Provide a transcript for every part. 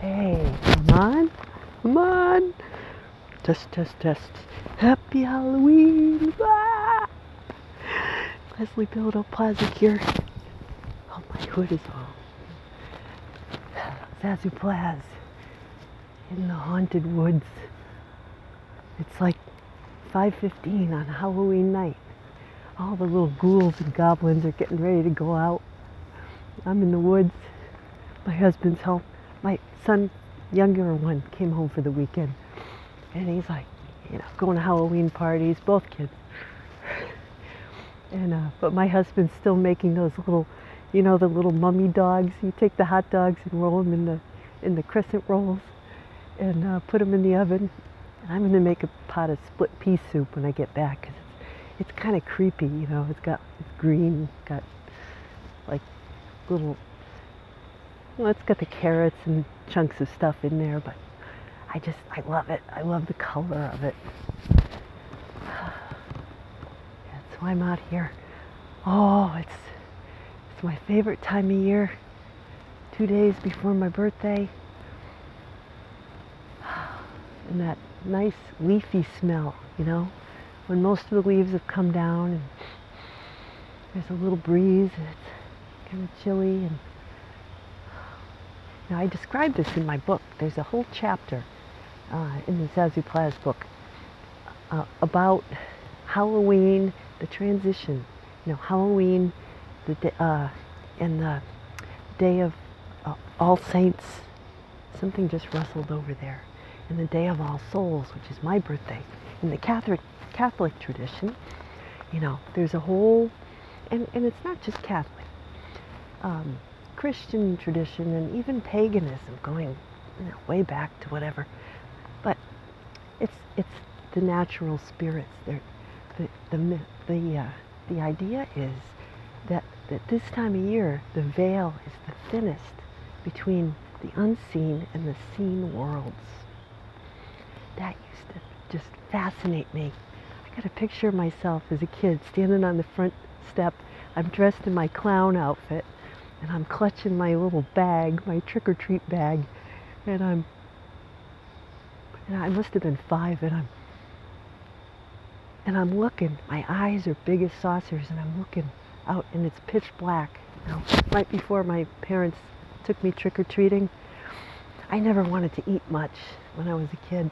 Hey, come on. Come on. Test, test, test. Happy Halloween. Ah! Leslie Plazz here. Oh, my hood is on. Zazoo Plazz. In the haunted woods. It's like 5:15 on Halloween night. All the little ghouls and goblins are getting ready to go out. I'm in the woods. My husband's home. My son, younger one, came home for the weekend. And he's like, going to Halloween parties, both kids. And but my husband's still making those little, the little mummy dogs. You take the hot dogs and roll them in the crescent rolls and put them in the oven. And I'm going to make a pot of split pea soup when I get back, 'cause it's kind of creepy, it's green, got like little, it's got the carrots and chunks of stuff in there, but I love it. I love the color of it. That's why I'm out here. Oh, it's my favorite time of year. 2 days before my birthday. And that nice leafy smell, when most of the leaves have come down and there's a little breeze and it's kind of chilly. And now I describe this in my book. There's a whole chapter in the Zazoo Plazz book about Halloween, the transition. Halloween, and the day of All Saints. Something just rustled over there. And the Day of All Souls, which is my birthday. In the Catholic tradition, there's a whole, and it's not just Catholic, Christian tradition and even paganism going, way back to whatever. But it's the natural spirits. The idea is that this time of year, the veil is the thinnest between the unseen and the seen worlds. That used to just fascinate me. I got a picture of myself as a kid standing on the front step. I'm dressed in my clown outfit and I'm clutching my little bag, my trick-or-treat bag, and I must have been 5, and I'm looking. My eyes are big as saucers, and I'm looking out, and it's pitch black. Right before my parents took me trick-or-treating, I never wanted to eat much when I was a kid.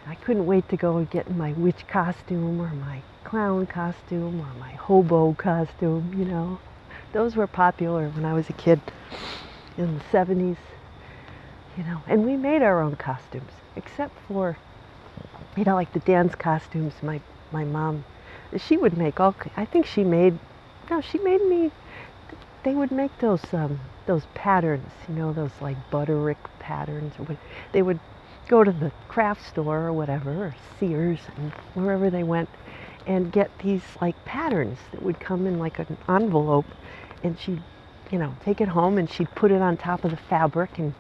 I couldn't wait to go and get in my witch costume or my clown costume or my hobo costume, Those were popular when I was a kid in the 70s, And we made our own costumes, except for, like the dance costumes. My mom, she would make I think she made me, they would make those patterns, those like butterick patterns. They would go to the craft store or whatever, or Sears, and wherever they went, and get these like patterns that would come in like an envelope, and she'd, take it home and she'd put it on top of the fabric and,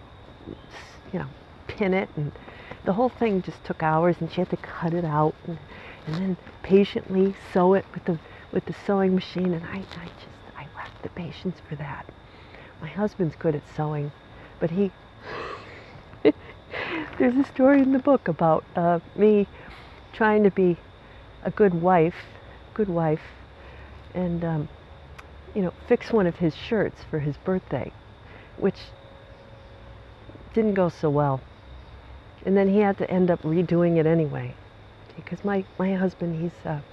pin it, and the whole thing just took hours, and she had to cut it out and then patiently sew it with the sewing machine, and I lacked the patience for that. My husband's good at sewing, but there's a story in the book about me trying to be a good wife, and fix one of his shirts for his birthday, which didn't go so well. And then he had to end up redoing it anyway, because my husband, he's a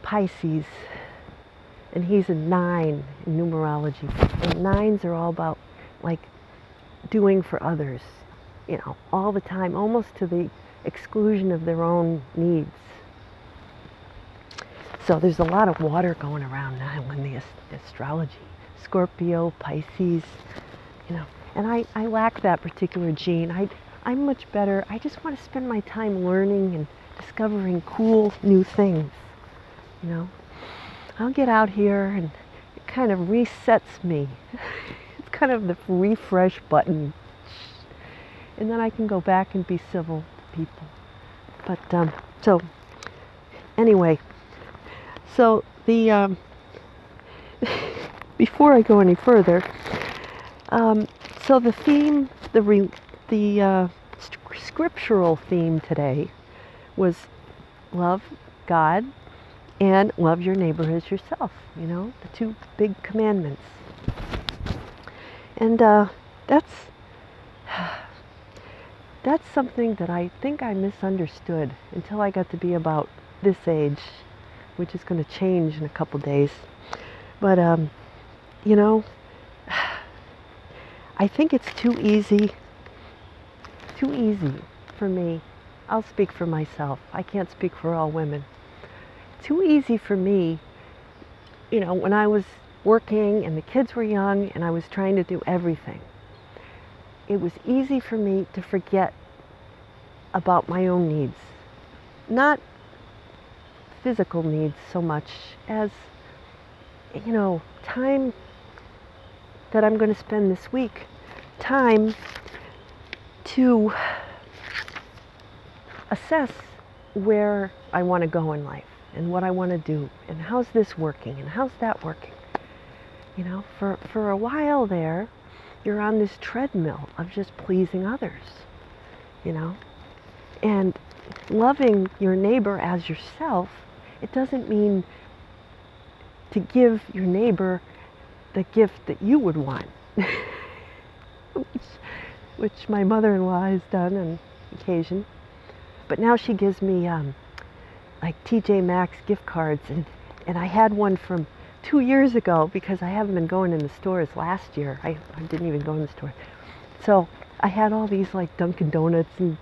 Pisces, and he's a 9 in numerology, and 9s are all about like doing for others, all the time, almost to the exclusion of their own needs. So there's a lot of water going around now in the astrology. Scorpio, Pisces, and I lack that particular gene. I'm much better. I just want to spend my time learning and discovering cool new things, I'll get out here and it kind of resets me. It's kind of the refresh button. And then I can go back and be civil to people. But, so, anyway, so the, before I go any further, so the theme scriptural theme today was love God and love your neighbor as yourself, the two big commandments. And that's something that I think I misunderstood until I got to be about this age, which is going to change in a couple days. But, I think it's too easy for me. I'll speak for myself. I can't speak for all women. Too easy for me, when I was working and the kids were young and I was trying to do everything. It was easy for me to forget about my own needs. Not physical needs so much as, time that I'm going to spend this week. Time to assess where I want to go in life and what I want to do and how's this working and how's that working. For a while there, you're on this treadmill of just pleasing others, and loving your neighbor as yourself. It doesn't mean to give your neighbor the gift that you would want, which my mother-in-law has done on occasion. But now she gives me like TJ Maxx gift cards, and I had one from 2 years ago because I haven't been going in the stores last year. I didn't even go in the store. So I had all these like Dunkin' Donuts and,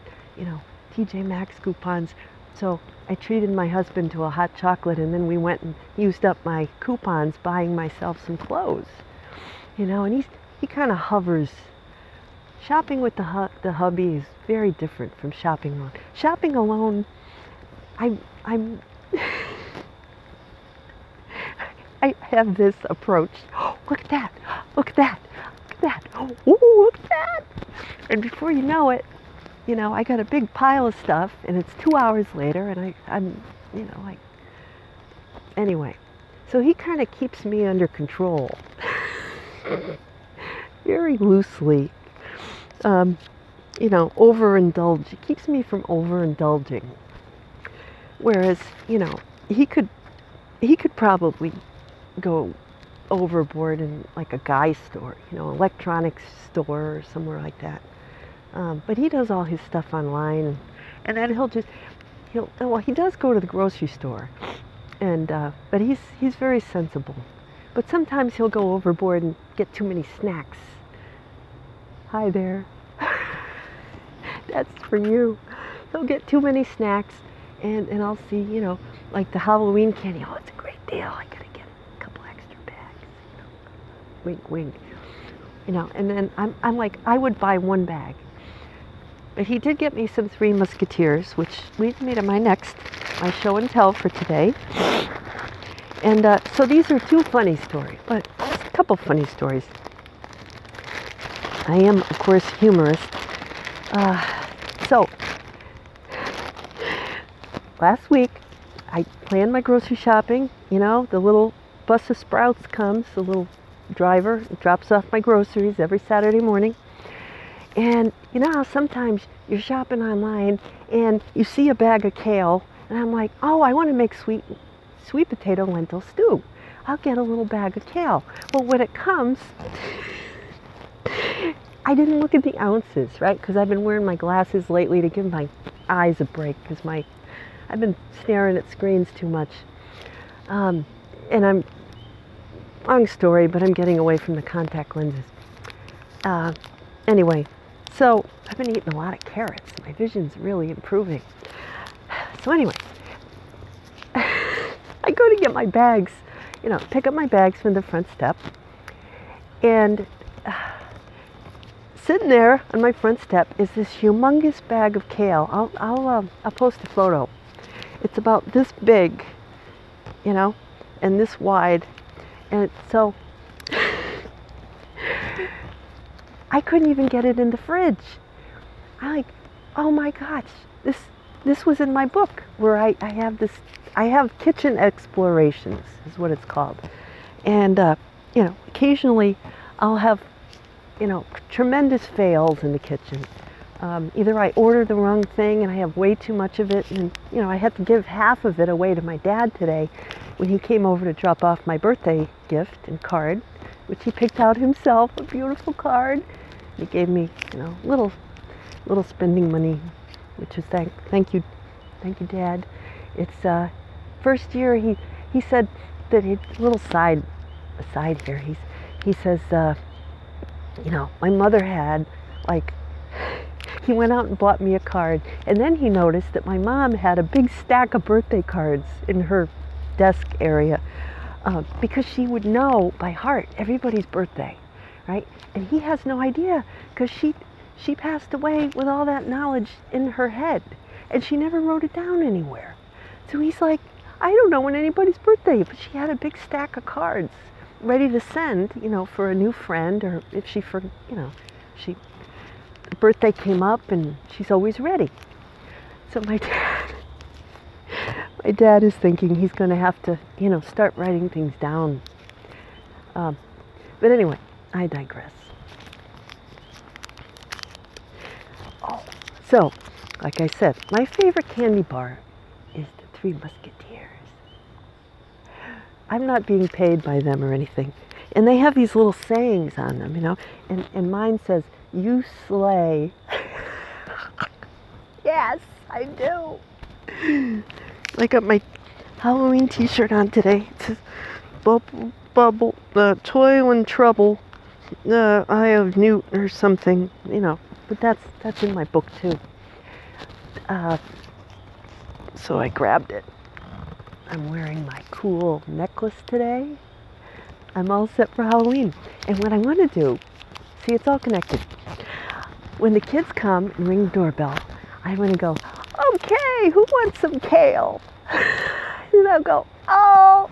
TJ Maxx coupons. So I treated my husband to a hot chocolate, and then we went and used up my coupons buying myself some clothes, and he kind of hovers. Shopping with the hubby is very different from shopping alone. Shopping alone, I'm I have this approach. Oh, look at that! Look at that! Look at that! Oh, look at that! And before you know it, I got a big pile of stuff, and it's 2 hours later, and I'm like, anyway. So he kind of keeps me under control, very loosely. Overindulge. It keeps me from overindulging. Whereas, he could probably go overboard in like a guy store, electronics store or somewhere like that. But he does all his stuff online, and then he does go to the grocery store, and but he's very sensible. But sometimes he'll go overboard and get too many snacks. Hi there. That's for you. He'll get too many snacks, and I'll see, like the Halloween candy. Oh, it's a great deal. I gotta get a couple extra bags. Wink, wink. And then I'm like, I would buy one bag. But he did get me some Three Musketeers, which leads me to my show and tell for today. And so these are two funny stories, but just a couple funny stories. I am, of course, humorist. So, last week, I planned my grocery shopping. The little bus of Sprouts comes, the little driver drops off my groceries every Saturday morning. And you know how sometimes you're shopping online and you see a bag of kale, and I'm like, oh, I want to make sweet potato lentil stew. I'll get a little bag of kale. Well, when it comes, I didn't look at the ounces, right? Because I've been wearing my glasses lately to give my eyes a break because I've been staring at screens too much. And long story, but I'm getting away from the contact lenses. Anyway, so I've been eating a lot of carrots. My vision's really improving. So anyway, I go to get my bags, pick up my bags from the front step, and sitting there on my front step is this humongous bag of kale. I'll post a photo. It's about this big, and this wide, and so I couldn't even get it in the fridge. I'm like, oh my gosh, this was in my book where I have kitchen explorations is what it's called. And, occasionally I'll have tremendous fails in the kitchen. Either I order the wrong thing and I have way too much of it, and I had to give half of it away to my dad today when he came over to drop off my birthday gift and card, which he picked out himself, a beautiful card. He gave me, little spending money, which is thank you, Dad. It's first year he said that he little aside here. He says my mother had he went out and bought me a card, and then he noticed that my mom had a big stack of birthday cards in her desk area because she would know by heart everybody's birthday, right? And he has no idea because she passed away with all that knowledge in her head, and she never wrote it down anywhere. So he's like, I don't know when anybody's birthday, but she had a big stack of cards ready to send, for a new friend, or if the birthday came up and she's always ready. So my dad is thinking he's going to have to, start writing things down. But anyway, I digress. Oh, so, like I said, my favorite candy bar is the Three Musketeers. I'm not being paid by them or anything. And they have these little sayings on them, and mine says, "You slay." Yes, I do. I got my Halloween t-shirt on today. It says, bubble, toil and trouble, Eye of Newt or something, but that's in my book too. So I grabbed it. I'm wearing my cool necklace today. I'm all set for Halloween. And what I want to do, see, it's all connected. When the kids come and ring the doorbell, I want to go, okay, who wants some kale? And they'll go, oh,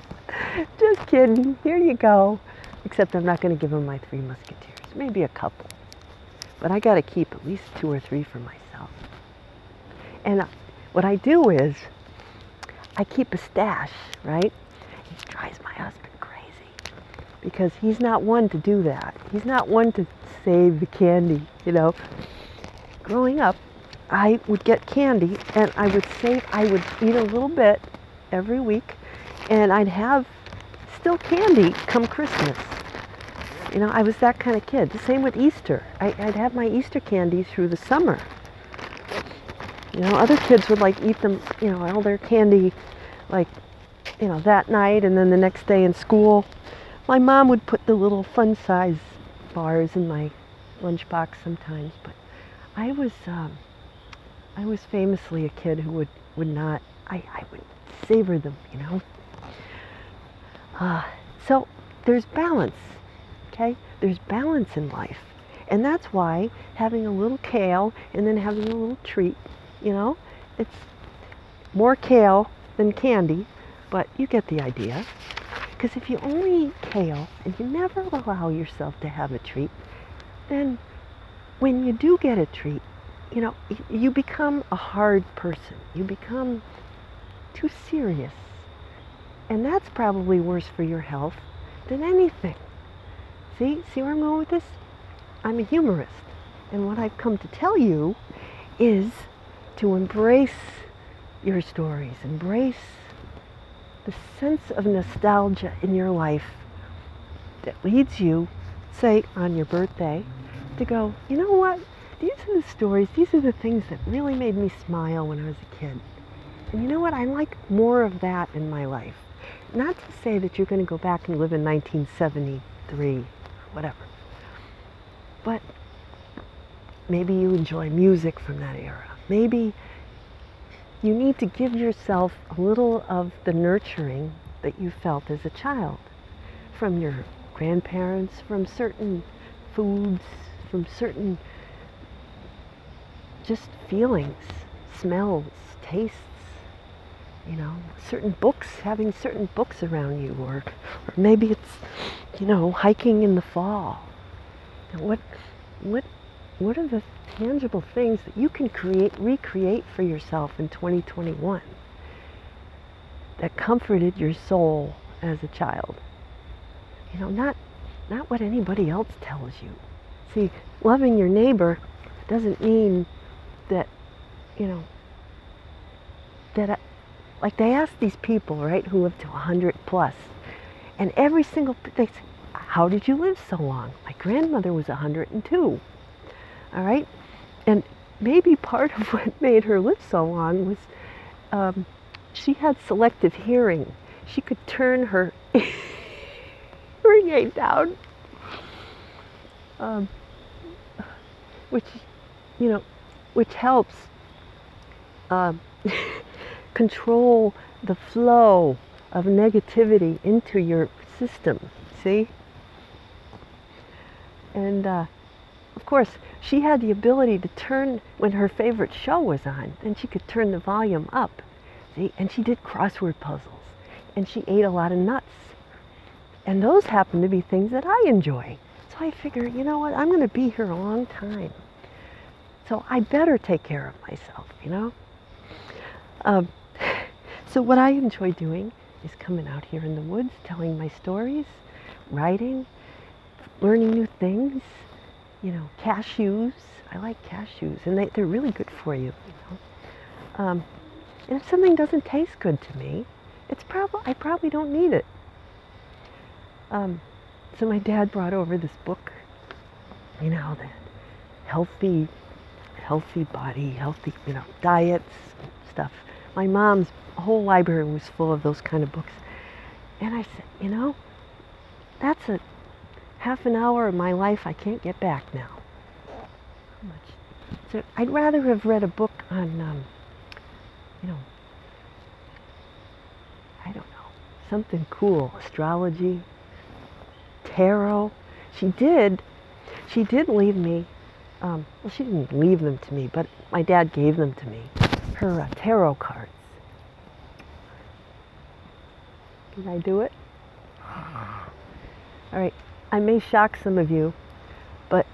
just kidding, here you go. Except I'm not going to give them my Three Musketeers, maybe a couple. But I got to keep at least 2 or 3 for myself. And what I do is, I keep a stash, right? It drives my husband crazy because he's not one to do that. He's not one to save the candy, Growing up, I would get candy and I would eat a little bit every week, and I'd have still candy come Christmas. I was that kind of kid. The same with Easter. I'd have my Easter candy through the summer. Other kids would eat them, all their candy, that night and then the next day in school. My mom would put the little fun size bars in my lunchbox sometimes, but I was famously a kid who would not, I would savor them, So there's balance, okay? There's balance in life. And that's why having a little kale and then having a little treat, it's more kale than candy, but you get the idea. Because if you only eat kale and you never allow yourself to have a treat, then when you do get a treat, you become a hard person. You become too serious. And that's probably worse for your health than anything. See where I'm going with this? I'm a humorist. And what I've come to tell you is to embrace your stories, embrace the sense of nostalgia in your life that leads you, say, on your birthday, to go, you know what? These are the stories, these are the things that really made me smile when I was a kid. And you know what? I like more of that in my life. Not to say that you're going to go back and live in 1973, whatever. But maybe you enjoy music from that era. Maybe you need to give yourself a little of the nurturing that you felt as a child from your grandparents, from certain foods, from certain just feelings, smells, tastes, certain books, having certain books around you, or maybe it's, hiking in the fall. What are the tangible things that you can recreate for yourself in 2021 that comforted your soul as a child? Not what anybody else tells you. See, loving your neighbor doesn't mean that, you know, like they ask these people, right, who live to 100 plus, and every single, they say, how did you live so long? My grandmother was 102, all right? And maybe part of what made her live so long was she had selective hearing. She could turn her hearing aid down, which, you know, which helps control the flow of negativity into your system, see? And of course, she had the ability to turn, when her favorite show was on, then she could turn the volume up, see? And she did crossword puzzles, and she ate a lot of nuts. And those happen to be things that I enjoy. So I figure, you know what, I'm going to be here a long time. So I better take care of myself, you know? So what I enjoy doing is coming out here in the woods, telling my stories, writing, learning new things, you know, cashews. I like cashews, and they're really good for you, you know? And if something doesn't taste good to me, I probably don't need it. So my dad brought over this book, you know, that healthy body, healthy, you know, diets, stuff. My mom's whole library was full of those kind of books. And I said, you know, that's a half an hour of my life I can't get back now. How much? So I'd rather have read a book on, you know, I don't know, something cool, astrology, tarot. She did leave me, well, she didn't leave them to me, but my dad gave them to me, her tarot cards. Can I do it? All right, I may shock some of you, but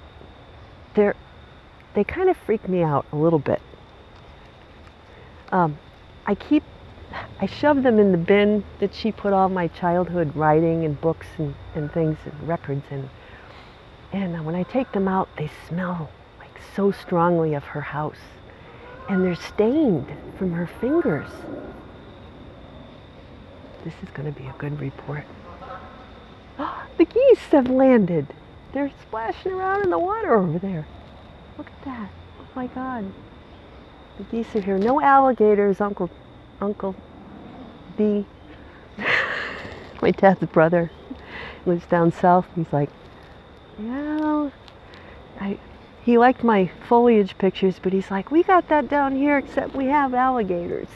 they kind of freak me out a little bit. I shove them in the bin that she put all my childhood writing and books and things and records in. And when I take them out, they smell like so strongly of her house. And they're stained from her fingers. This is going to be a good report. The geese have landed. They're splashing around in the water over there. Look at that. Oh my God. The geese are here. No alligators, Uncle B. My dad's brother lives down south. He's like, yeah, he liked my foliage pictures, but he's like, we got that down here, except we have alligators.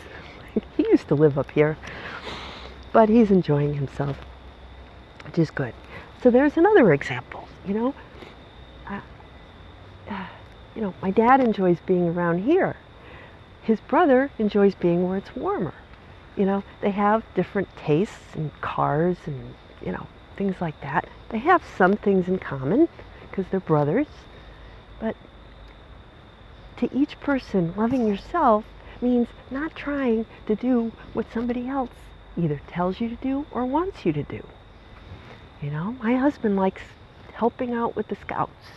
He used to live up here, but he's enjoying himself, which is good. So there's another example, you know. You know, my dad enjoys being around here. His brother enjoys being where it's warmer. You know, they have different tastes and cars and, you know, things like that. They have some things in common because they're brothers. But to each person, loving yourself means not trying to do what somebody else either tells you to do or wants you to do. You know, my husband likes helping out with the scouts.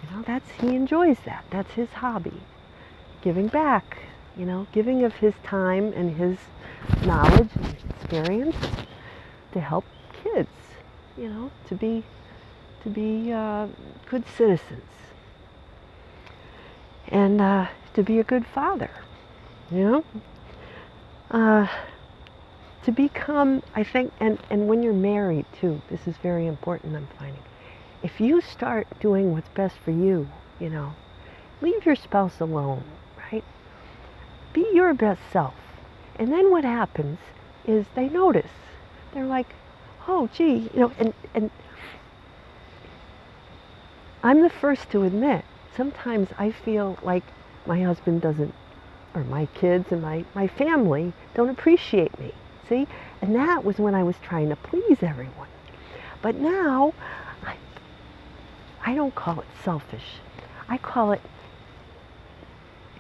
You know, he enjoys that. That's his hobby. Giving back, you know, giving of his time and his knowledge and experience to help kids, you know, to be good citizens and to be a good father, you know. To become, I think, and when you're married too, this is very important, I'm finding. If you start doing what's best for you, you know, leave your spouse alone, right? Be your best self. And then what happens is they notice. They're like, oh, gee, you know, and I'm the first to admit, sometimes I feel like my husband doesn't, or my kids and my family don't appreciate me. See? And that was when I was trying to please everyone. But now, I don't call it selfish. I call it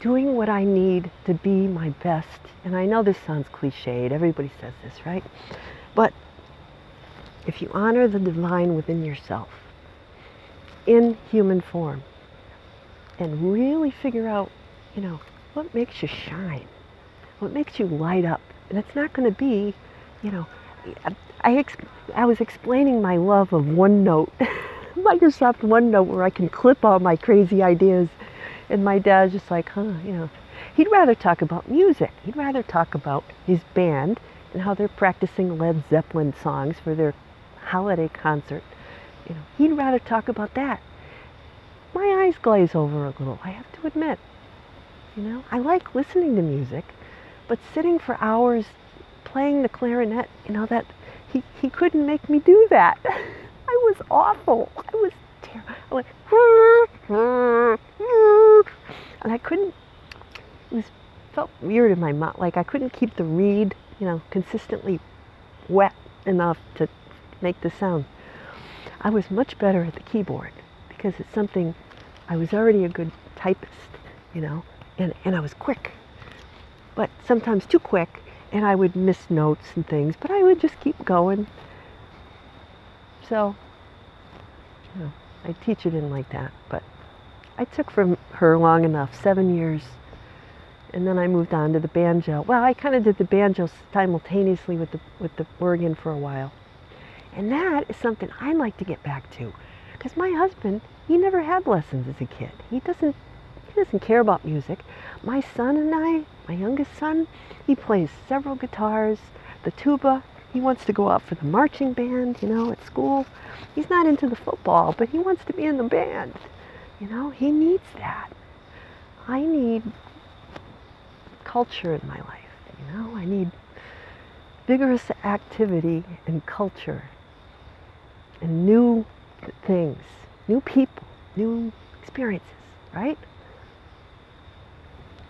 doing what I need to be my best. And I know this sounds cliched. Everybody says this, right? But if you honor the divine within yourself, in human form and really figure out, what makes you shine, what makes you light up. And it's not going to be, you know, I was explaining my love of OneNote, Microsoft OneNote, where I can clip all my crazy ideas. And my dad's just like, he'd rather talk about music. He'd rather talk about his band and how they're practicing Led Zeppelin songs for their holiday concert. He'd rather talk about that. My eyes glaze over a little, I have to admit. I like listening to music, but sitting for hours playing the clarinet, that he couldn't make me do that. I was awful. I was terrible. I went, and I couldn't. Felt weird in my mouth. Like I couldn't keep the reed, consistently wet enough to make the sound. I was much better at the keyboard because it's something. I was already a good typist, and I was quick, but sometimes too quick, and I would miss notes and things, but I would just keep going. So, I teach it in like that, but I took from her long enough, 7 years, and then I moved on to the banjo. Well, I kind of did the banjo simultaneously with the organ for a while, and that is something I'd like to get back to, because my husband, he never had lessons as a kid. He doesn't care about music. My son and I, my youngest son, he plays several guitars, the tuba. He wants to go out for the marching band, at school. He's not into the football, but he wants to be in the band. He needs that. I need culture in my life, I need vigorous activity and culture and new things, new people, new experiences, right?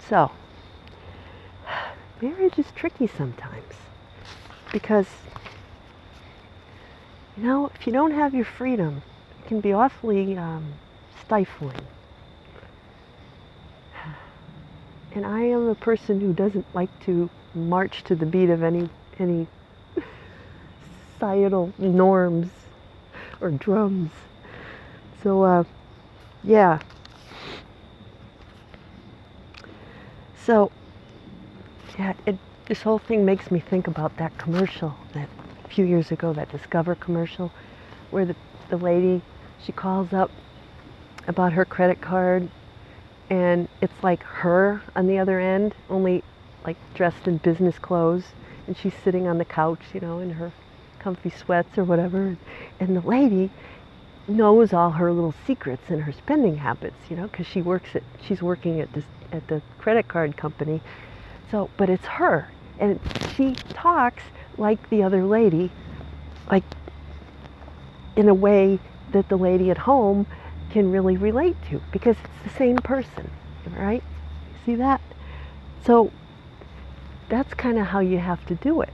So, marriage is tricky sometimes because, if you don't have your freedom, it can be awfully stifling. And I am a person who doesn't like to march to the beat of any societal norms or drums. So, yeah. So, yeah, this whole thing makes me think about that commercial that a few years ago, that Discover commercial, where the lady, she calls up about her credit card, and it's like her on the other end, only like dressed in business clothes, and she's sitting on the couch, in her comfy sweats or whatever, and the lady knows all her little secrets and her spending habits, because she's working at the credit card company. So, but it's her, and she talks like the other lady, like in a way that the lady at home can really relate to, because it's the same person, right? See that? So that's kind of how you have to do it.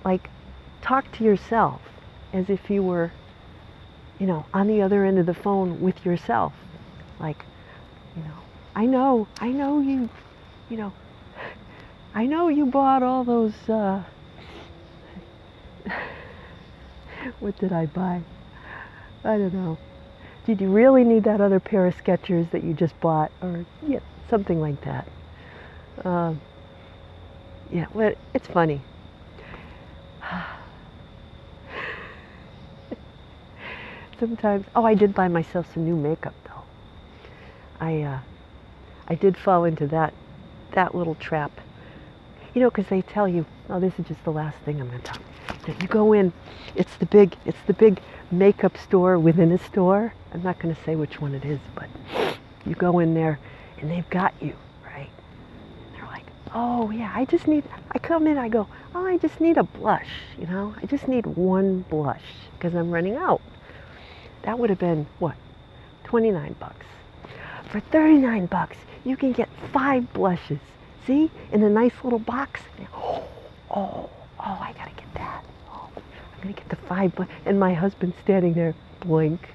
Like, talk to yourself as if you were, on the other end of the phone with yourself. Like, I know you, I know you bought all those, what did I buy? I don't know. Did you really need that other pair of Skechers that you just bought? Or, yeah, something like that. Yeah, well, it's funny. Sometimes, I did buy myself some new makeup though. I did fall into that little trap. Because they tell you, this is just the last thing I'm going to talk. You go in, it's the big makeup store within a store. I'm not going to say which one it is, but you go in there and they've got you, right? And they're like, oh yeah, I come in, I go, I just need a blush, I just need one blush because I'm running out. That would have been, what, $29. For $39, you can get 5 blushes. See, in a nice little box. Oh, I gotta get that. Oh, I'm gonna get the 5 blushes. And my husband's standing there, blink.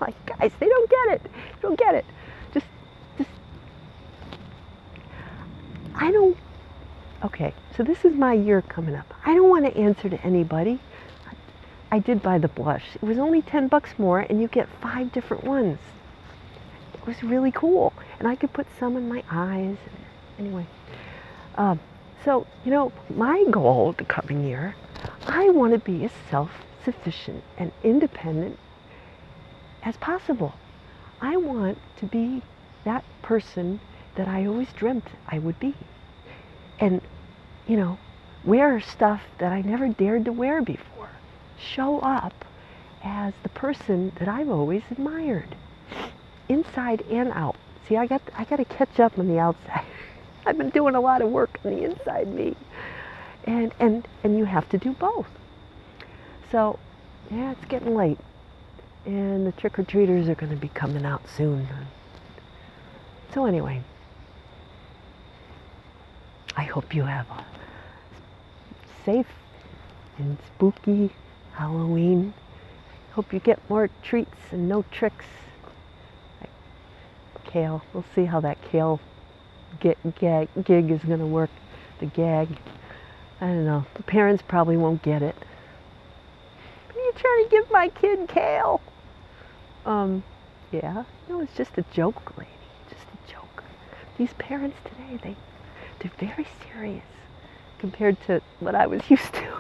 Like, guys, they don't get it. They don't get it. Just, I don't, okay, so this is my year coming up. I don't want to answer to anybody. I did buy the blush. It was only 10 bucks more and you get 5 different ones. It was really cool. And I could put some in my eyes. Anyway, so, you know, my goal the coming year, I want to be as self-sufficient and independent as possible. I want to be that person that I always dreamt I would be. And, you know, wear stuff that I never dared to wear before. Show up as the person that I've always admired, inside and out. See, I got to catch up on the outside. I've been doing a lot of work on the inside me, and you have to do both. So, yeah, it's getting late, and the trick-or-treaters are going to be coming out soon. So anyway, I hope you have a safe and spooky Halloween. Hope you get more treats and no tricks. Like Kale, we'll see how that Kale gig is going to work. The gag. I don't know. The parents probably won't get it. What are you trying to give my kid Kale? Yeah. No, it's just a joke, lady. Just a joke. These parents today, they're very serious compared to what I was used to.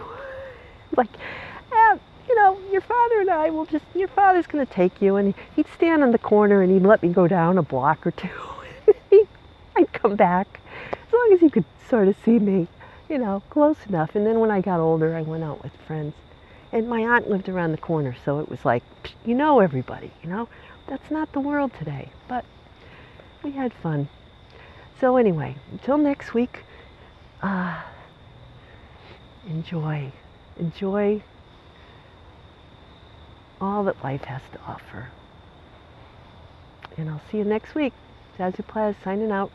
Like, you know, your father and I will just, your father's going to take you, and he'd stand on the corner and he'd let me go down a block or two. I'd come back, as long as he could sort of see me, you know, close enough. And then when I got older, I went out with friends. And my aunt lived around the corner, so it was like, you know everybody, you know. That's not the world today, but we had fun. So anyway, until next week, enjoy all that life has to offer. And I'll see you next week. Zazoo Plazz signing out.